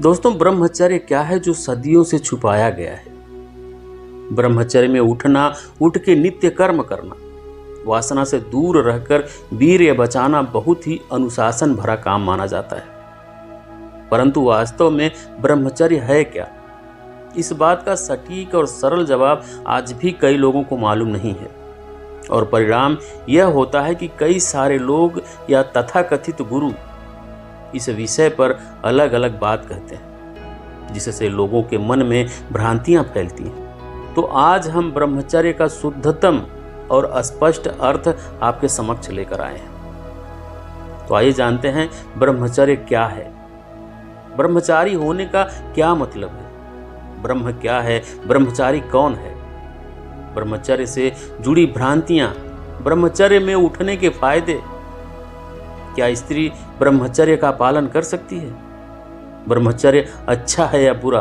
दोस्तों, ब्रह्मचर्य क्या है जो सदियों से छुपाया गया है? ब्रह्मचर्य में उठना, उठ के नित्य कर्म करना, वासना से दूर रहकर वीर्य बचाना बहुत ही अनुशासन भरा काम माना जाता है। परंतु वास्तव में ब्रह्मचर्य है क्या? इस बात का सटीक और सरल जवाब आज भी कई लोगों को मालूम नहीं है। और परिणाम यह होता है कि कई सारे लोग या तथाकथित गुरु इस विषय पर अलग अलग बात कहते हैं, जिससे लोगों के मन में भ्रांतियां फैलती हैं। तो आज हम ब्रह्मचर्य का शुद्धतम और स्पष्ट अर्थ आपके समक्ष लेकर आए हैं। तो आइए जानते हैं ब्रह्मचर्य क्या है, ब्रह्मचारी होने का क्या मतलब है, ब्रह्म क्या है, ब्रह्मचारी कौन है, ब्रह्मचर्य से जुड़ी भ्रांतियां, ब्रह्मचर्य में उठने के फायदे, क्या स्त्री ब्रह्मचर्य का पालन कर सकती है, ब्रह्मचर्य अच्छा है या बुरा,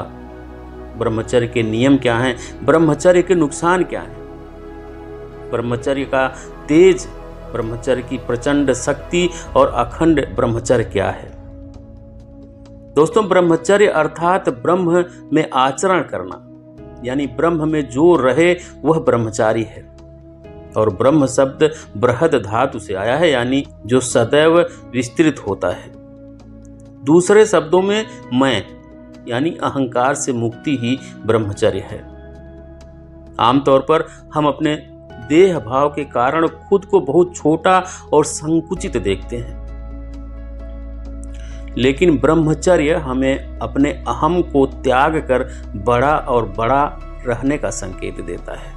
ब्रह्मचर्य के नियम क्या हैं, ब्रह्मचर्य के नुकसान क्या हैं, ब्रह्मचर्य का तेज, ब्रह्मचर्य की प्रचंड शक्ति और अखंड ब्रह्मचर्य क्या है। दोस्तों, ब्रह्मचर्य अर्थात ब्रह्म में आचरण करना, यानी ब्रह्म में जो रहे वह ब्रह्मचारी है। और ब्रह्म शब्द बृहद धातु से आया है, यानी जो सदैव विस्तृत होता है। दूसरे शब्दों में मैं यानी अहंकार से मुक्ति ही ब्रह्मचर्य है। आमतौर पर हम अपने देह भाव के कारण खुद को बहुत छोटा और संकुचित देखते हैं, लेकिन ब्रह्मचर्य हमें अपने अहम को त्याग कर बड़ा और बड़ा रहने का संकेत देता है।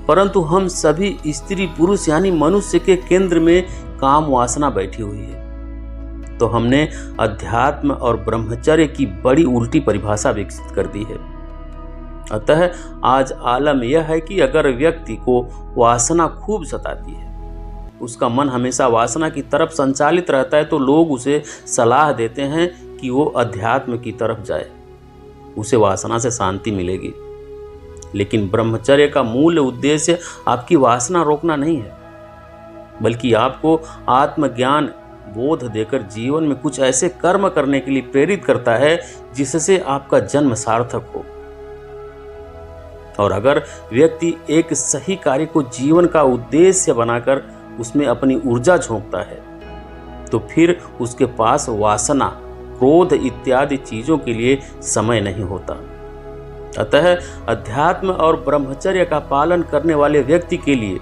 परंतु हम सभी स्त्री पुरुष यानी मनुष्य के केंद्र में काम वासना बैठी हुई है। तो हमने अध्यात्म और ब्रह्मचर्य की बड़ी उल्टी परिभाषा विकसित कर दी है। अतः आज आलम यह है कि अगर व्यक्ति को वासना खूब सताती है, उसका मन हमेशा वासना की तरफ संचालित रहता है, तो लोग उसे सलाह देते हैं कि वो अध्यात्म की तरफ जाए, उसे वासना से शांति मिलेगी। लेकिन ब्रह्मचर्य का मूल उद्देश्य आपकी वासना रोकना नहीं है, बल्कि आपको आत्मज्ञान बोध देकर जीवन में कुछ ऐसे कर्म करने के लिए प्रेरित करता है जिससे आपका जन्म सार्थक हो। और अगर व्यक्ति एक सही कार्य को जीवन का उद्देश्य बनाकर उसमें अपनी ऊर्जा झोंकता है, तो फिर उसके पास वासना, क्रोध इत्यादि चीजों के लिए समय नहीं होता। अतः अध्यात्म और ब्रह्मचर्य का पालन करने वाले व्यक्ति के लिए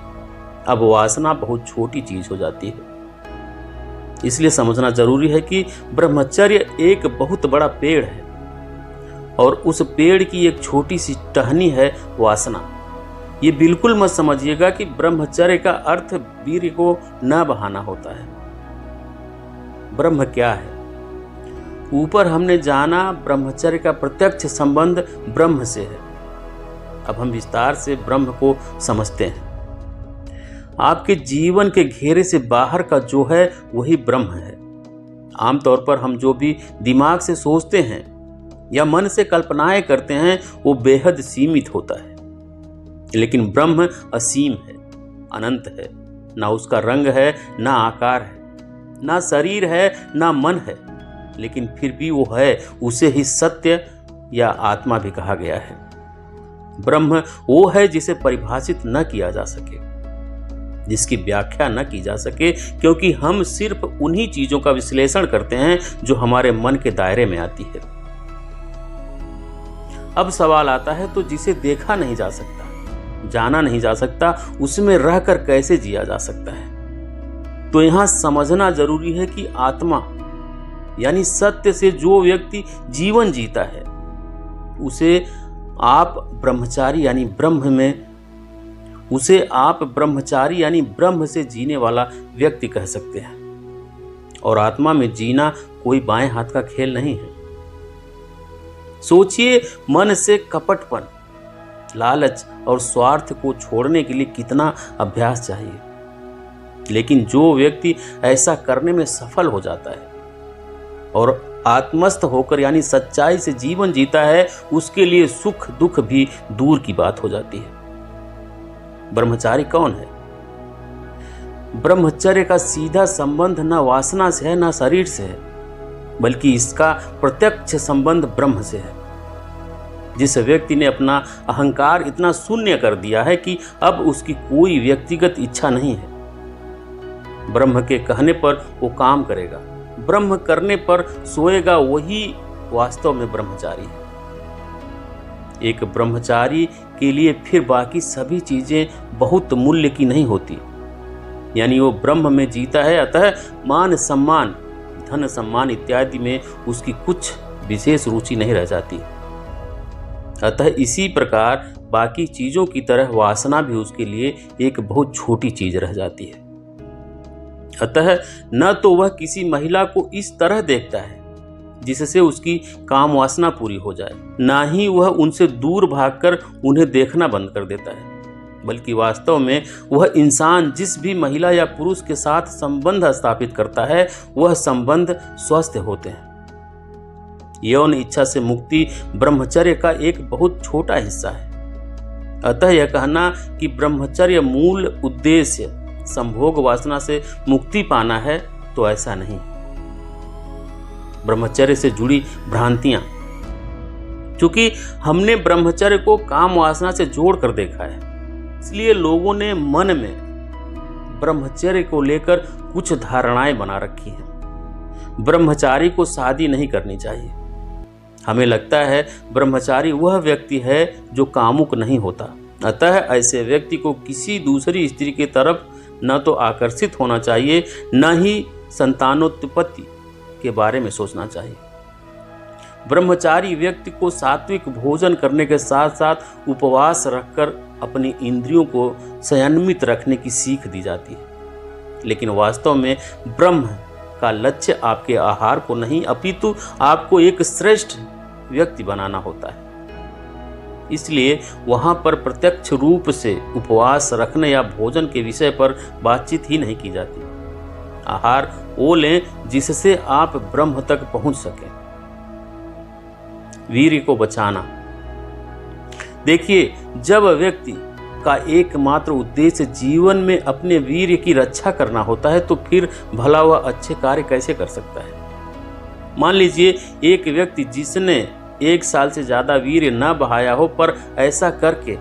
अब वासना बहुत छोटी चीज हो जाती है। इसलिए समझना जरूरी है कि ब्रह्मचर्य एक बहुत बड़ा पेड़ है और उस पेड़ की एक छोटी सी टहनी है वासना। ये बिल्कुल मत समझिएगा कि ब्रह्मचर्य का अर्थ वीर्य को न बहाना होता है। ब्रह्म क्या है? ऊपर हमने जाना ब्रह्मचर्य का प्रत्यक्ष संबंध ब्रह्म से है। अब हम विस्तार से ब्रह्म को समझते हैं। आपके जीवन के घेरे से बाहर का जो है वही ब्रह्म है। आमतौर पर हम जो भी दिमाग से सोचते हैं या मन से कल्पनाएं करते हैं वो बेहद सीमित होता है, लेकिन ब्रह्म असीम है, अनंत है। ना उसका रंग है, ना आकार है, ना शरीर है, ना मन है, लेकिन फिर भी वो है। उसे ही सत्य या आत्मा भी कहा गया है। ब्रह्म वो है जिसे परिभाषित न किया जा सके, जिसकी व्याख्या न की जा सके, क्योंकि हम सिर्फ उन्हीं चीजों का विश्लेषण करते हैं जो हमारे मन के दायरे में आती है। अब सवाल आता है, तो जिसे देखा नहीं जा सकता, जाना नहीं जा सकता, उसमें रहकर कैसे जिया जा सकता है? तो यहां समझना जरूरी है कि आत्मा यानी सत्य से जो व्यक्ति जीवन जीता है, उसे आप ब्रह्मचारी यानी ब्रह्म से जीने वाला व्यक्ति कह सकते हैं। और आत्मा में जीना कोई बाएं हाथ का खेल नहीं है। सोचिए, मन से कपटपन, लालच और स्वार्थ को छोड़ने के लिए कितना अभ्यास चाहिए। लेकिन जो व्यक्ति ऐसा करने में सफल हो जाता है और आत्मस्थ होकर यानी सच्चाई से जीवन जीता है, उसके लिए सुख दुख भी दूर की बात हो जाती है। ब्रह्मचारी कौन है? ब्रह्मचर्य का सीधा संबंध न वासना से है, न शरीर से है। बल्कि इसका प्रत्यक्ष संबंध ब्रह्म से है। जिस व्यक्ति ने अपना अहंकार इतना शून्य कर दिया है कि अब उसकी कोई व्यक्तिगत इच्छा नहीं है, ब्रह्म के कहने पर वो काम करेगा, ब्रह्म करने पर सोएगा, वही वास्तव में ब्रह्मचारी है। एक ब्रह्मचारी के लिए फिर बाकी सभी चीजें बहुत मूल्य की नहीं होती, यानी वो ब्रह्म में जीता है, अतः मान सम्मान, धन सम्मान इत्यादि में उसकी कुछ विशेष रुचि नहीं रह जाती। अतः इसी प्रकार बाकी चीजों की तरह वासना भी उसके लिए एक बहुत छोटी चीज रह जाती है। अतः न तो वह किसी महिला को इस तरह देखता है जिससे उसकी काम वासना पूरी हो जाए, ना ही वह उनसे दूर भागकर उन्हें देखना बंद कर देता है, बल्कि वास्तव में वह इंसान जिस भी महिला या पुरुष के साथ संबंध स्थापित करता है वह संबंध स्वस्थ होते हैं। यौन इच्छा से मुक्ति ब्रह्मचर्य का एक बहुत छोटा हिस्सा है। अतः यह कहना कि ब्रह्मचर्य मूल उद्देश्य संभोग वासना से मुक्ति पाना है, तो ऐसा नहीं। ब्रह्मचर्य से जुड़ी भ्रांतियां, क्योंकि हमने ब्रह्मचर्य को काम वासना से जोड़कर देखा है, इसलिए लोगों ने मन में ब्रह्मचर्य को लेकर कुछ धारणाएं बना रखी हैं। ब्रह्मचारी को शादी नहीं करनी चाहिए। हमें लगता है ब्रह्मचारी वह व्यक्ति है जो कामुक नहीं होता, अतः ऐसे व्यक्ति को किसी दूसरी स्त्री की तरफ न तो आकर्षित होना चाहिए, न ही संतानोत्पत्ति के बारे में सोचना चाहिए। ब्रह्मचारी व्यक्ति को सात्विक भोजन करने के साथ साथ उपवास रखकर अपनी इंद्रियों को संयमित रखने की सीख दी जाती है, लेकिन वास्तव में ब्रह्म का लक्ष्य आपके आहार को नहीं, अपितु आपको एक श्रेष्ठ व्यक्ति बनाना होता है। इसलिए वहां पर प्रत्यक्ष रूप से उपवास रखने या भोजन के विषय पर बातचीत ही नहीं की जाती। आहार वो लें जिससे आप ब्रह्म तक पहुंच सकें। वीर्य को बचाना, देखिए, जब व्यक्ति का एकमात्र उद्देश्य जीवन में अपने वीर्य की रक्षा करना होता है तो फिर भला वह अच्छे कार्य कैसे कर सकता है। मान लीजिए एक व्यक्ति जिसने 1 साल से ज्यादा वीर्य न बहाया हो, पर ऐसा करके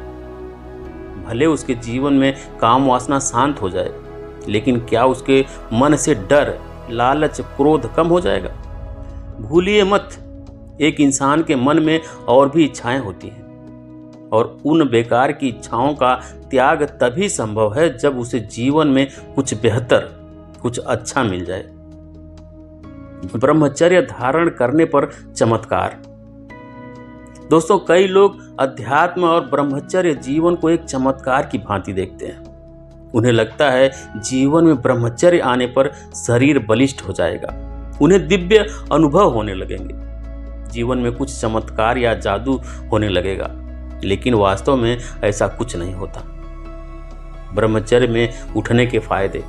भले उसके जीवन में काम वासना शांत हो जाए, लेकिन क्या उसके मन से डर, लालच, क्रोध कम हो जाएगा? भूलिए मत, एक इंसान के मन में और भी इच्छाएं होती हैं, और उन बेकार की इच्छाओं का त्याग तभी संभव है जब उसे जीवन में कुछ बेहतर, कुछ अच्छा मिल जाए। ब्रह्मचर्य धारण करने पर चमत्कार। दोस्तों, कई लोग अध्यात्म और ब्रह्मचर्य जीवन को एक चमत्कार की भांति देखते हैं। उन्हें लगता है जीवन में ब्रह्मचर्य आने पर शरीर बलिष्ठ हो जाएगा, उन्हें दिव्य अनुभव होने लगेंगे, जीवन में कुछ चमत्कार या जादू होने लगेगा, लेकिन वास्तव में ऐसा कुछ नहीं होता। ब्रह्मचर्य में उठने के फायदे,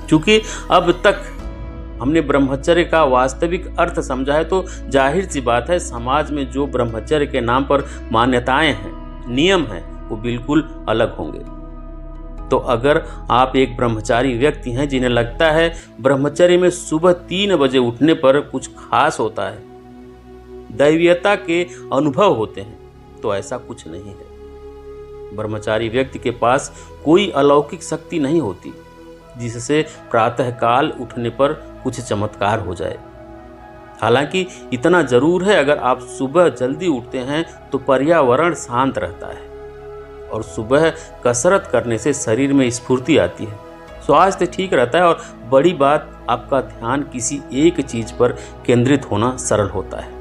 क्योंकि अब तक हमने ब्रह्मचर्य का वास्तविक अर्थ समझा है, तो जाहिर सी बात है समाज में जो ब्रह्मचर्य के नाम पर मान्यताएं हैं, नियम हैं, वो बिल्कुल अलग होंगे। तो अगर आप एक ब्रह्मचारी व्यक्ति हैं जिन्हें लगता है ब्रह्मचर्य में सुबह 3 बजे उठने पर कुछ खास होता है, दैवीयता के अनुभव होते हैं, तो ऐसा कुछ नहीं है। ब्रह्मचारी व्यक्ति के पास कोई अलौकिक शक्ति नहीं होती जिससे प्रातःकाल उठने पर कुछ चमत्कार हो जाए। हालांकि इतना जरूर है, अगर आप सुबह जल्दी उठते हैं तो पर्यावरण शांत रहता है और सुबह कसरत करने से शरीर में स्फूर्ति आती है, स्वास्थ्य ठीक रहता है और बड़ी बात, आपका ध्यान किसी एक चीज पर केंद्रित होना सरल होता है।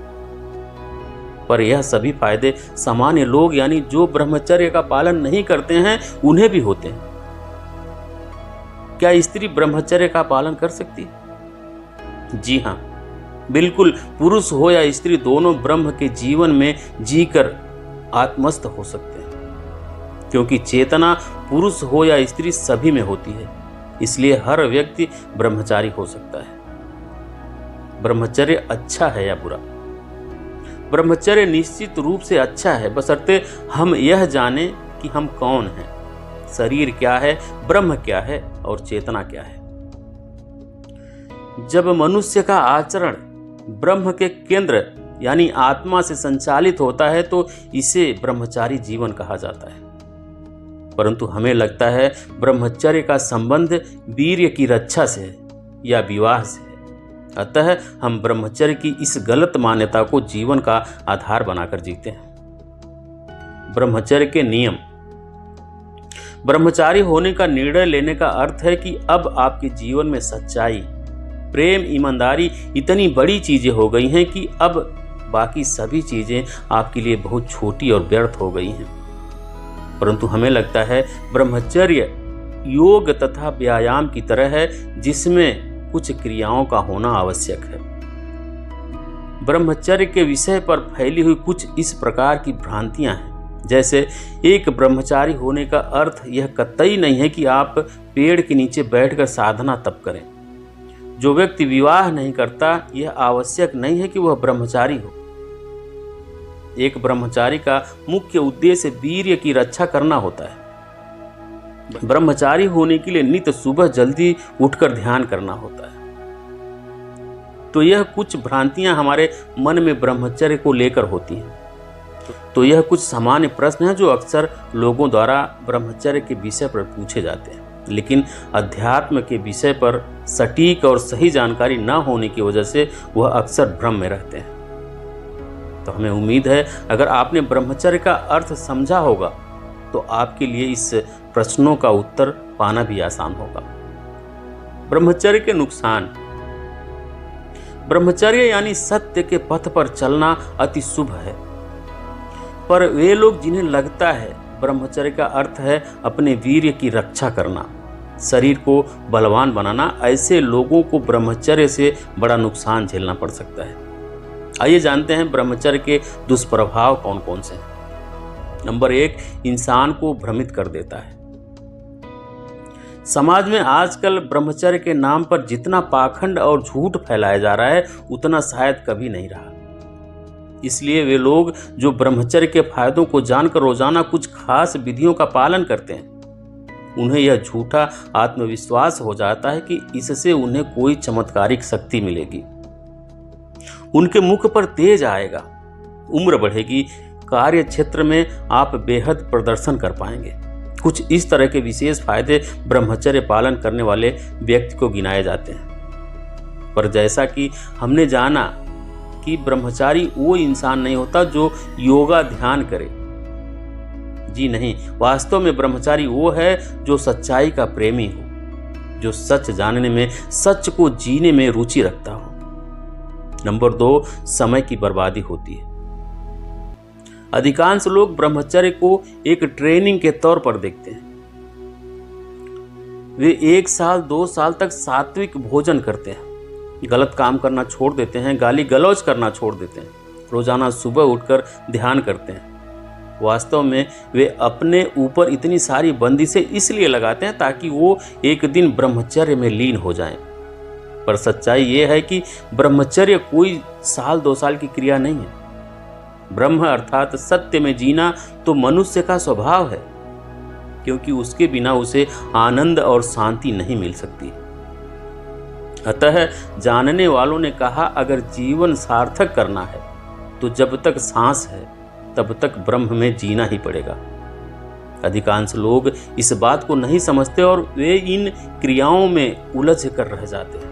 पर यह सभी फायदे सामान्य लोग, यानी जो ब्रह्मचर्य का पालन नहीं करते हैं, उन्हें भी होते हैं। क्या स्त्री ब्रह्मचर्य का पालन कर सकती है? जी हाँ, बिल्कुल। पुरुष हो या स्त्री, दोनों ब्रह्म के जीवन में जीकर आत्मस्थ हो सकते हैं, क्योंकि चेतना पुरुष हो या स्त्री सभी में होती है। इसलिए हर व्यक्ति ब्रह्मचारी हो सकता है। ब्रह्मचर्य अच्छा है या बुरा? ब्रह्मचर्य निश्चित रूप से अच्छा है, बशर्ते हम यह जाने कि हम कौन हैं, शरीर क्या है, ब्रह्म क्या है और चेतना क्या है। जब मनुष्य का आचरण ब्रह्म के केंद्र यानी आत्मा से संचालित होता है तो इसे ब्रह्मचारी जीवन कहा जाता है। परंतु हमें लगता है ब्रह्मचर्य का संबंध वीर्य की रक्षा से है या विवाह से है। अतः हम ब्रह्मचर्य की इस गलत मान्यता को जीवन का आधार बनाकर जीते हैं। ब्रह्मचर्य के नियम। ब्रह्मचारी होने का निर्णय लेने का अर्थ है कि अब आपके जीवन में सच्चाई, प्रेम, ईमानदारी इतनी बड़ी चीजें हो गई हैं कि अब बाकी सभी चीजें आपके लिए बहुत छोटी और व्यर्थ हो गई हैं। परंतु हमें लगता है ब्रह्मचर्य योग तथा व्यायाम की तरह है जिसमें कुछ क्रियाओं का होना आवश्यक है। ब्रह्मचर्य के विषय पर फैली हुई कुछ इस प्रकार की भ्रांतियां हैं, जैसे एक ब्रह्मचारी होने का अर्थ यह कतई नहीं है कि आप पेड़ के नीचे बैठकर साधना तप करें। जो व्यक्ति विवाह नहीं करता यह आवश्यक नहीं है कि वह ब्रह्मचारी हो। एक ब्रह्मचारी का मुख्य उद्देश्य वीर्य की रक्षा करना होता है। ब्रह्मचारी होने के लिए नित्य सुबह जल्दी उठकर ध्यान करना होता है। तो यह कुछ भ्रांतियां हमारे मन में ब्रह्मचर्य को लेकर होती हैं। तो यह कुछ सामान्य प्रश्न हैं जो अक्सर लोगों द्वारा ब्रह्मचर्य के विषय पर पूछे जाते हैं, लेकिन अध्यात्म के विषय पर सटीक और सही जानकारी न होने की वजह से वह अक्सर भ्रम में रहते हैं। तो हमें उम्मीद है अगर आपने ब्रह्मचर्य का अर्थ समझा होगा तो आपके लिए इस प्रश्नों का उत्तर पाना भी आसान होगा। ब्रह्मचर्य के नुकसान। ब्रह्मचर्य यानी सत्य के पथ पर चलना अति शुभ है, पर वे लोग जिन्हें लगता है ब्रह्मचर्य का अर्थ है अपने वीर्य की रक्षा करना, शरीर को बलवान बनाना, ऐसे लोगों को ब्रह्मचर्य से बड़ा नुकसान झेलना पड़ सकता है। आइए जानते हैं ब्रह्मचर्य के दुष्प्रभाव कौन कौन से हैं। नंबर 1, इंसान को भ्रमित कर देता है। समाज में आजकल ब्रह्मचर्य के नाम पर जितना पाखंड और झूठ फैलाया जा रहा है उतना शायद कभी नहीं रहा। इसलिए वे लोग जो ब्रह्मचर्य के फायदों को जानकर रोजाना कुछ खास विधियों का पालन करते हैं, उन्हें यह झूठा आत्मविश्वास हो जाता है कि इससे उन्हें कोई चमत्कारिक शक्ति मिलेगी, उनके मुख पर तेज आएगा, उम्र बढ़ेगी, कार्य क्षेत्र में आप बेहद प्रदर्शन कर पाएंगे। कुछ इस तरह के विशेष फायदे ब्रह्मचर्य पालन करने वाले व्यक्ति को गिनाए जाते हैं। पर जैसा कि हमने जाना कि ब्रह्मचारी वो इंसान नहीं होता जो योगा ध्यान करे। जी नहीं, वास्तव में ब्रह्मचारी वो है जो सच्चाई का प्रेमी हो, जो सच जानने में, सच को जीने में रुचि रखता हो। नंबर 2, समय की बर्बादी होती है। अधिकांश लोग ब्रह्मचर्य को एक ट्रेनिंग के तौर पर देखते हैं। वे 1 साल 2 साल तक सात्विक भोजन करते हैं, गलत काम करना छोड़ देते हैं, गाली गलौज करना छोड़ देते हैं, रोजाना सुबह उठकर ध्यान करते हैं। वास्तव में वे अपने ऊपर इतनी सारी बंदिशें इसलिए लगाते हैं ताकि वो एक दिन ब्रह्मचर्य में लीन हो जाएं। पर सच्चाई ये है कि ब्रह्मचर्य कोई साल 2 साल की क्रिया नहीं है। ब्रह्म अर्थात सत्य में जीना तो मनुष्य का स्वभाव है, क्योंकि उसके बिना उसे आनंद और शांति नहीं मिल सकती। अतः जानने वालों ने कहा, अगर जीवन सार्थक करना है तो जब तक सांस है तब तक ब्रह्म में जीना ही पड़ेगा। अधिकांश लोग इस बात को नहीं समझते और वे इन क्रियाओं में उलझ कर रह जाते हैं,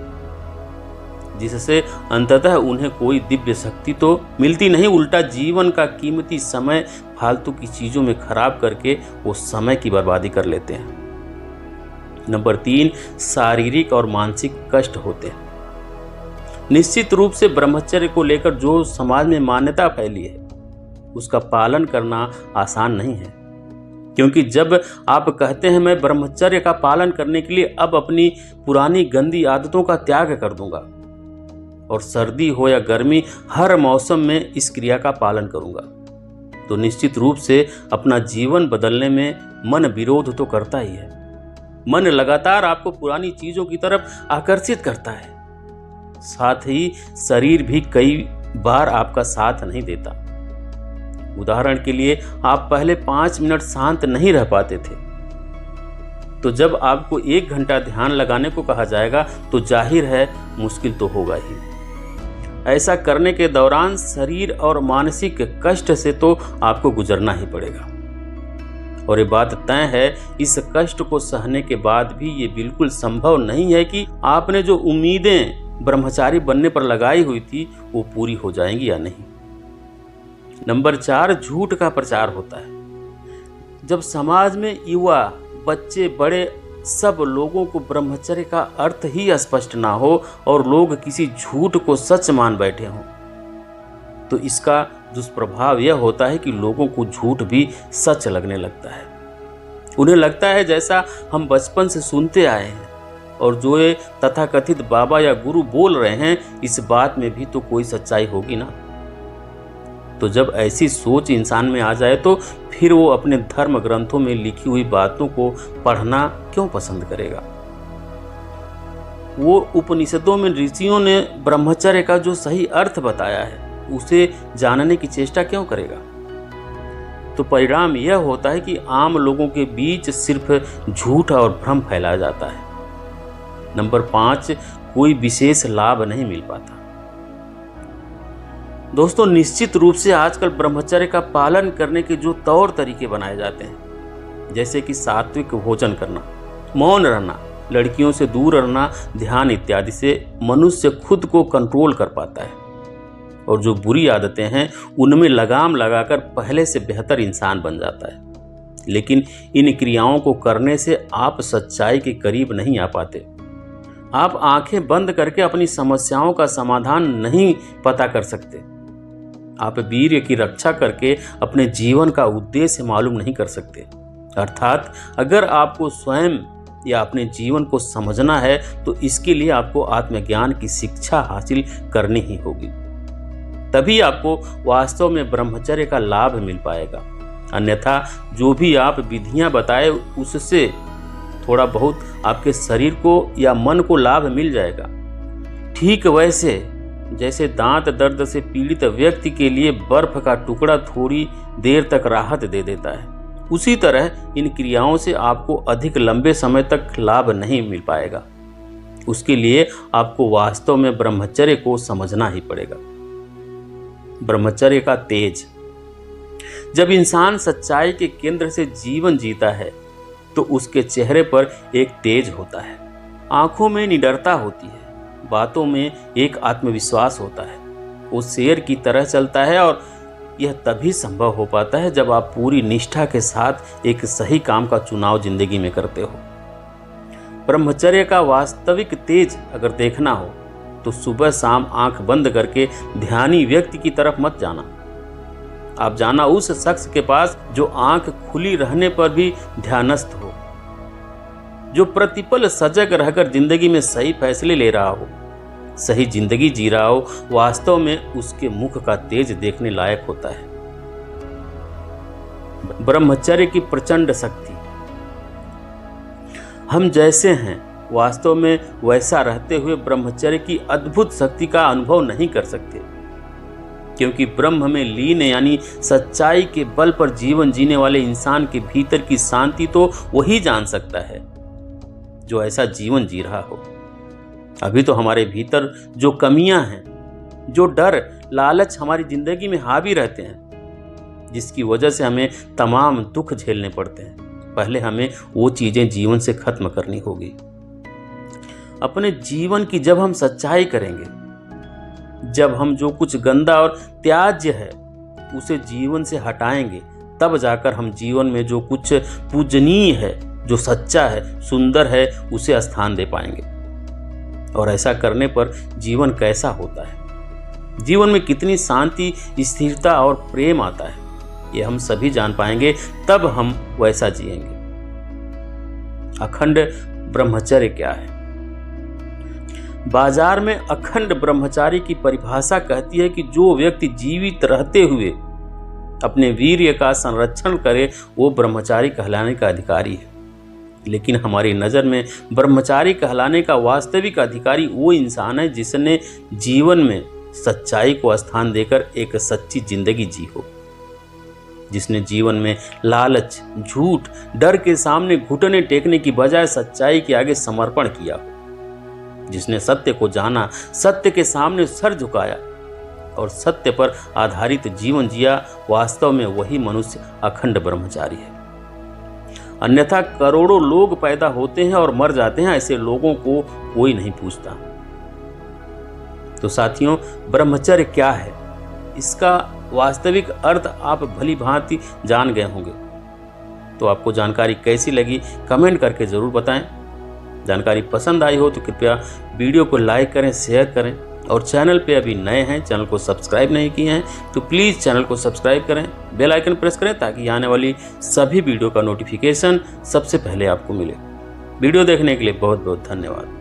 जिससे अंततः उन्हें कोई दिव्य शक्ति तो मिलती नहीं, उल्टा जीवन का कीमती समय फालतू की चीजों में खराब करके वो समय की बर्बादी कर लेते हैं। नंबर 3, शारीरिक और मानसिक कष्ट होते हैं। निश्चित रूप से ब्रह्मचर्य को लेकर जो समाज में मान्यता फैली है उसका पालन करना आसान नहीं है, क्योंकि जब आप कहते हैं मैं ब्रह्मचर्य का पालन करने के लिए अब अपनी पुरानी गंदी आदतों का त्याग कर दूंगा और सर्दी हो या गर्मी हर मौसम में इस क्रिया का पालन करूंगा, तो निश्चित रूप से अपना जीवन बदलने में मन विरोध तो करता ही है। मन लगातार आपको पुरानी चीजों की तरफ आकर्षित करता है, साथ ही शरीर भी कई बार आपका साथ नहीं देता। उदाहरण के लिए, आप पहले 5 मिनट शांत नहीं रह पाते थे, तो जब आपको 1 घंटा ध्यान लगाने को कहा जाएगा तो जाहिर है मुश्किल तो होगा ही। ऐसा करने के दौरान शरीर और मानसिक कष्ट से तो आपको गुजरना ही पड़ेगा। और ये बात तय है, इस कष्ट को सहने के बाद भी ये बिल्कुल संभव नहीं है कि आपने जो उम्मीदें ब्रह्मचारी बनने पर लगाई हुई थी वो पूरी हो जाएंगी या नहीं। नंबर 4, झूठ का प्रचार होता है। जब समाज में युवा, बच्चे, बड़े सब लोगों को ब्रह्मचर्य का अर्थ ही स्पष्ट ना हो और लोग किसी झूठ को सच मान बैठे हों, तो इसका दुष्प्रभाव यह होता है कि लोगों को झूठ भी सच लगने लगता है। उन्हें लगता है जैसा हम बचपन से सुनते आए हैं, और जो ये तथाकथित बाबा या गुरु बोल रहे हैं, इस बात में भी तो कोई सच्चाई होगी ना। तो जब ऐसी सोच इंसान में आ जाए तो फिर वो अपने धर्म ग्रंथों में लिखी हुई बातों को पढ़ना क्यों पसंद करेगा? वो उपनिषदों में ऋषियों ने ब्रह्मचर्य का जो सही अर्थ बताया है उसे जानने की चेष्टा क्यों करेगा? तो परिणाम यह होता है कि आम लोगों के बीच सिर्फ झूठ और भ्रम फैलाया जाता है। नंबर 5, कोई विशेष लाभ नहीं मिल पाता। दोस्तों, निश्चित रूप से आजकल ब्रह्मचर्य का पालन करने के जो तौर तरीके बनाए जाते हैं, जैसे कि सात्विक भोजन करना, मौन रहना, लड़कियों से दूर रहना, ध्यान इत्यादि से मनुष्य खुद को कंट्रोल कर पाता है और जो बुरी आदतें हैं उनमें लगाम लगाकर पहले से बेहतर इंसान बन जाता है। लेकिन इन क्रियाओं को करने से आप सच्चाई के करीब नहीं आ पाते। आप आंखें बंद करके अपनी समस्याओं का समाधान नहीं पता कर सकते। आप वीर्य की रक्षा करके अपने जीवन का उद्देश्य मालूम नहीं कर सकते। अर्थात अगर आपको स्वयं या अपने जीवन को समझना है तो इसके लिए आपको आत्मज्ञान की शिक्षा हासिल करनी ही होगी। तभी आपको वास्तव में ब्रह्मचर्य का लाभ मिल पाएगा। अन्यथा जो भी आप विधियां बताए उससे थोड़ा बहुत आपके शरीर को या मन को लाभ मिल जाएगा। ठीक वैसे जैसे दांत दर्द से पीड़ित व्यक्ति के लिए बर्फ का टुकड़ा थोड़ी देर तक राहत दे देता है, उसी तरह इन क्रियाओं से आपको अधिक लंबे समय तक लाभ नहीं मिल पाएगा। उसके लिए आपको वास्तव में ब्रह्मचर्य को समझना ही पड़ेगा। ब्रह्मचर्य का तेज। जब इंसान सच्चाई के केंद्र से जीवन जीता है तो उसके चेहरे पर एक तेज होता है, आंखों में निडरता होती है, बातों में एक आत्मविश्वास होता है। वो शेर की तरह चलता है और यह तभी संभव हो पाता है जब आप पूरी निष्ठा के साथ एक सही काम का चुनाव जिंदगी में करते हो। ब्रह्मचर्य का वास्तविक तेज अगर देखना हो तो सुबह शाम आंख बंद करके ध्यानी व्यक्ति की तरफ मत जाना। आप जाना उस शख्स के पास जो आंख खुली रहने पर भी ध्यानस्थ हो, जो प्रतिपल सजग रहकर जिंदगी में सही फैसले ले रहा हो, सही जिंदगी जी रहा हो। वास्तव में उसके मुख का तेज देखने लायक होता है। ब्रह्मचर्य की प्रचंड शक्ति। हम जैसे हैं वास्तव में वैसा रहते हुए ब्रह्मचर्य की अद्भुत शक्ति का अनुभव नहीं कर सकते, क्योंकि ब्रह्म में लीन यानी सच्चाई के बल पर जीवन जीने वाले इंसान के भीतर की शांति तो वही जान सकता है जो ऐसा जीवन जी रहा हो। अभी तो हमारे भीतर जो कमियां हैं, जो डर लालच हमारी जिंदगी में हावी रहते हैं, जिसकी वजह से हमें तमाम दुख झेलने पड़ते हैं, पहले हमें वो चीजें जीवन से खत्म करनी होगी। अपने जीवन की जब हम सच्चाई करेंगे, जब हम जो कुछ गंदा और त्याज्य है उसे जीवन से हटाएंगे, तब जाकर हम जीवन में जो कुछ पूजनीय है, जो सच्चा है, सुंदर है, उसे स्थान दे पाएंगे। और ऐसा करने पर जीवन कैसा होता है, जीवन में कितनी शांति, स्थिरता और प्रेम आता है, ये हम सभी जान पाएंगे। तब हम वैसा जिएंगे। अखंड ब्रह्मचर्य क्या है? बाजार में अखंड ब्रह्मचारी की परिभाषा कहती है कि जो व्यक्ति जीवित रहते हुए अपने वीर्य का संरक्षण करे वो ब्रह्मचारी कहलाने का अधिकारी है। लेकिन हमारी नज़र में ब्रह्मचारी कहलाने का वास्तविक अधिकारी वो इंसान है जिसने जीवन में सच्चाई को स्थान देकर एक सच्ची जिंदगी जी हो। जिसने जीवन में लालच, झूठ, डर के सामने घुटने टेकने की बजाय सच्चाई के आगे समर्पण किया, जिसने सत्य को जाना, सत्य के सामने सर झुकाया और सत्य पर आधारित जीवन जिया, वास्तव में वही मनुष्य अखंड ब्रह्मचारी है। अन्यथा करोड़ों लोग पैदा होते हैं और मर जाते हैं, ऐसे लोगों को कोई नहीं पूछता। तो साथियों, ब्रह्मचर्य क्या है, इसका वास्तविक अर्थ आप भली भांति जान गए होंगे। तो आपको जानकारी कैसी लगी कमेंट करके जरूर बताएं। जानकारी पसंद आई हो तो कृपया वीडियो को लाइक करें, शेयर करें और चैनल पे अभी नए हैं, चैनल को सब्सक्राइब नहीं किए हैं तो प्लीज़ चैनल को सब्सक्राइब करें, बेल आइकन प्रेस करें ताकि आने वाली सभी वीडियो का नोटिफिकेशन सबसे पहले आपको मिले। वीडियो देखने के लिए बहुत बहुत धन्यवाद।